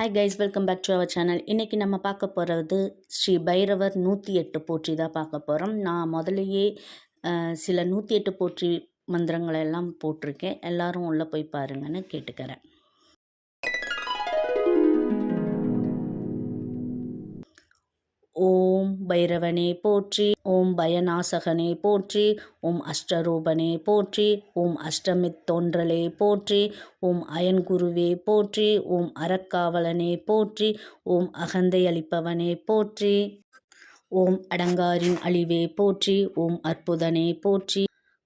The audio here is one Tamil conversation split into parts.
Hi guys, welcome back to our channel. இன்றைக்கி நம்ம பார்க்க போகிறது ஸ்ரீ பைரவர் 108 போற்றி தான் பார்க்க போகிறோம். நான் முதலையே சில 108 போற்றி மந்திரங்களை எல்லாம் போட்டிருக்கேன். எல்லாரும் உள்ளே போய் பாருங்கன்னு கேட்டுக்கிறேன். ஓம் பைரவனே போற்றி, ஓம் பயநாசகனே போற்றி, ஓம் அஷ்டரூபனே போற்றி, ஓம் அஷ்டமித்தோன்றலே போற்றி, ஓம் அயன்குருவே போற்றி, ஓம் அறக்காவலனே போற்றி, ஓம் அகந்தை அளிப்பவனே போற்றி, ஓம் அடங்காரின் அழிவே போற்றி, ஓம் அற்புதனே போற்றி,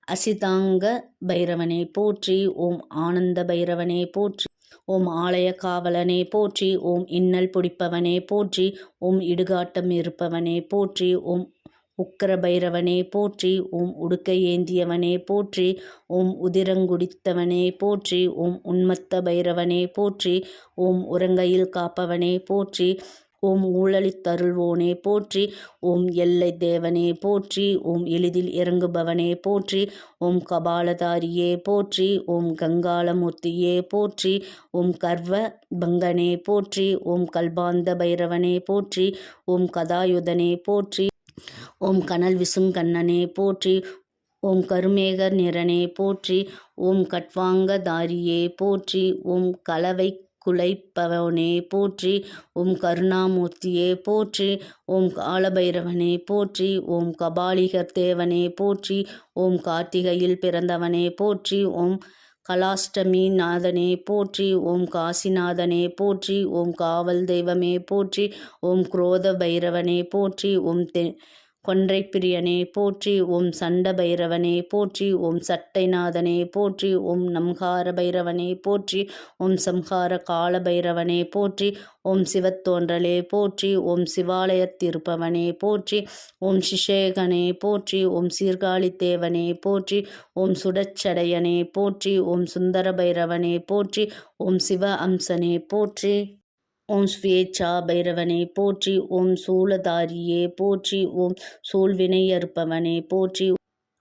அசிதாங்க பைரவனே போற்றி, ஓம் ஆனந்த பைரவனே போற்றி, ஓம் ஆலய காவலனே போற்றி, ஓம் இன்னல் பிடிப்பவனே போற்றி, ஓம் இடுகாட்டம் இருப்பவனே போற்றி, ஓம் உக்கர பைரவனே போற்றி, ஓம் உடுக்கை ஏந்தியவனே போற்றி, ஓம் உதிரங்குடித்தவனே போற்றி, ஓம் உன்மத்த பைரவனே போற்றி, ஓம் உறங்கையில் காப்பவனே போற்றி, ஓம் ஊழலித்தருள்வோனே போற்றி, ஓம் எல்லை தேவனே போற்றி, ஓம் எளிதில் இறங்குபவனே போற்றி, ஓம் கபாலதாரியே போற்றி, ஓம் கங்காளமூர்த்தியே போற்றி, ஓம் கர்வ பங்கனே போற்றி, ஓம் கல்பாந்த பைரவனே போற்றி, ஓம் கதாயுதனே போற்றி, ஓம் கனல் விசுங்கண்ணனே போற்றி, ஓம் கருமேக நிறனே போற்றி, ஓம் கட்வாங்கதாரியே போற்றி, ஓம் கலவை குலைப்பவனே போற்றி, ஓம் கருணாமூர்த்தியே போற்றி, ஓம் காலபைரவனே போற்றி, ஓம் கபாலிகர் தேவனே போற்றி, ஓம் கார்த்திகையில் பிறந்தவனே போற்றி, ஓம் கலாஷ்டமி நாதனே போற்றி, ஓம் காசிநாதனே போற்றி, ஓம் காவல் தெய்வமே போற்றி, ஓம் குரோத பைரவனே போற்றி, ஓம் கொன்றை பிரியனே போற்றி, ஓம் சண்ட பைரவனே போற்றி, ஓம் சட்டைநாதனே போற்றி, ஓம் நம்ஹார பைரவனே போற்றி, ஓம் சம்ஹார கால பைரவனே போற்றி, ஓம் சிவத்தோன்றலே போற்றி, ஓம் சிவாலயத்திருப்பவனே போற்றி, ஓம் சிஷேகனே போற்றி, ஓம் சீர்காழித்தேவனே போற்றி, ஓம் சுடச்சடையனே போற்றி, ஓம் சுந்தர பைரவனே போற்றி, ஓம் சிவ அம்சனே போற்றி, ஓம் ஸ்வேச்சா பைரவனே போற்றி, ஓம் சூலதாரியே போற்றி, ஓம் சூழ்வினையறுப்பவனே போற்றி,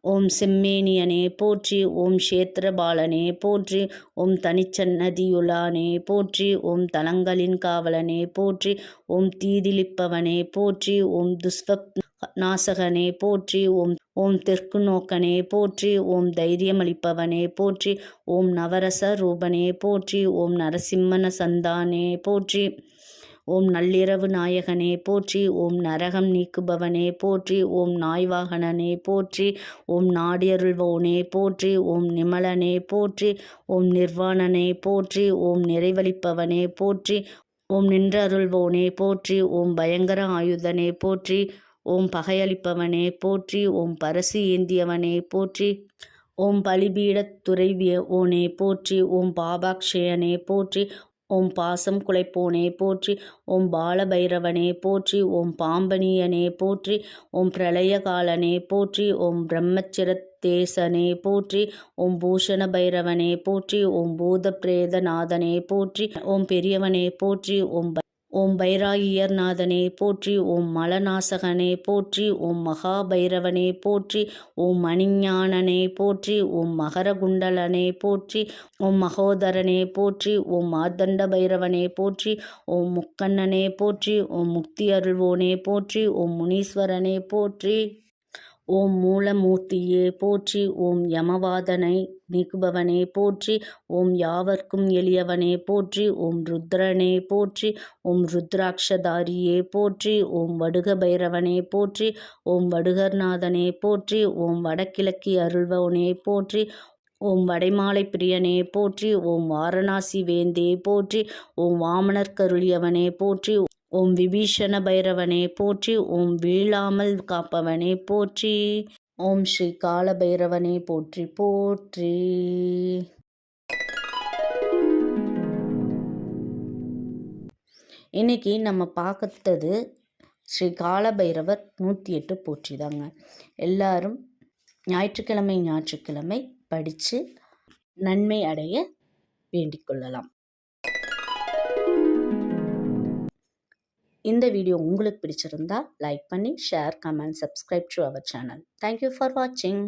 ஓம் செம்மேனியனே போற்றி, ஓம் க்ஷேத்திரபாலனே போற்றி, ஓம் தனிச்சன்னதியுளானே போற்றி, ஓம் தலங்களின் காவலனே போற்றி, ஓம் தீதிலிப்பவனே போற்றி, ஓம் துஸ்வப் நாசகனே போற்றி, ஓம் தெற்கு நோக்கனே போற்றி, ஓம் தைரியமளிப்பவனே போற்றி, ஓம் நவரச ரூபனே போற்றி, ஓம் நரசிம்மன சந்தானே போற்றி, ஓம் நள்ளிரவு நாயகனே போற்றி, ஓம் நரகம் நீக்குபவனே போற்றி, ஓம் நாய்வாகனனே போற்றி, ஓம் நாடியருள்வோனே போற்றி, ஓம் நிமலனே போற்றி, ஓம் நிர்வாணனே போற்றி, ஓம் நிறைவளிப்பவனே போற்றி, ஓம் நின்றருள்வோனே போற்றி, ஓம் பயங்கர ஆயுதனே போற்றி, ஓம் பகையளிப்பவனே போற்றி, ஓம் பரசு ஏந்தியவனே போற்றி, ஓம் பலிபீடத் துறைவோனே போற்றி, ஓம் பாபாக்ஷயனே போற்றி, ஓம் பாசம் குலைப்போனே போற்றி, ஓம் பாலபைரவனே போற்றி, ஓம் பாம்பனியனே போற்றி, ஓம் பிரளயகாலனே போற்றி, ஓம் பிரம்மச்சிரத்தேசனே போற்றி, ஓம் பூஷண பைரவனே போற்றி, ஓம் பூத பிரேதநாதனே போற்றி, ஓம் பெரியவனே போற்றி, ஓம் பைராகியர் நாதனே போற்றி, ஓம் மலநாசகனே போற்றி, ஓம் மகாபைரவனே போற்றி, ஓம் மணிஞானனே போற்றி, ஓம் மகரகுண்டலனே போற்றி, ஓம் மகோதரனே போற்றி, ஓம் மார்தண்ட பைரவனே போற்றி, ஓம் முக்கண்ணனே போற்றி, ஓம் முக்தி அருள்வோனே போற்றி, ஓம் முனீஸ்வரனே போற்றி, ஓம் மூலமூர்த்தியே போற்றி, ஓம் யமவாதனை நீக்குபவனே போற்றி, ஓம் யாவர்க்கும் எளியவனே போற்றி, ஓம் ருத்ரனே போற்றி, ஓம் ருத்ராட்சதாரியே போற்றி, ஓம் வடுக பைரவனே போற்றி, ஓம் வடுகர்நாதனே போற்றி, ஓம் வடகிழக்கி அருள்வனே போற்றி, ஓம் வடைமாலை பிரியனே போற்றி, ஓம் வாரணாசி வேந்தே போற்றி, ஓம் வாமனர்க்கருளியவனே போற்றி, ஓம் விபீஷண பைரவனே போற்றி, ஓம் வீழாமல் காப்பவனே போற்றி, ஓம் ஸ்ரீ கால பைரவனே போற்றி போற்றி. இன்னைக்கு நம்ம பார்த்தது ஸ்ரீ கால பைரவர் 108 போற்றி தாங்க. எல்லாரும் ஞாயிற்றுக்கிழமை படித்து நன்மை அடைய வேண்டிக் கொள்ளலாம். இந்த வீடியோ உங்களுக்கு பிடிச்சிருந்தா லைக் பண்ணி share, comment, subscribe to our channel. Thank you for வாட்சிங்.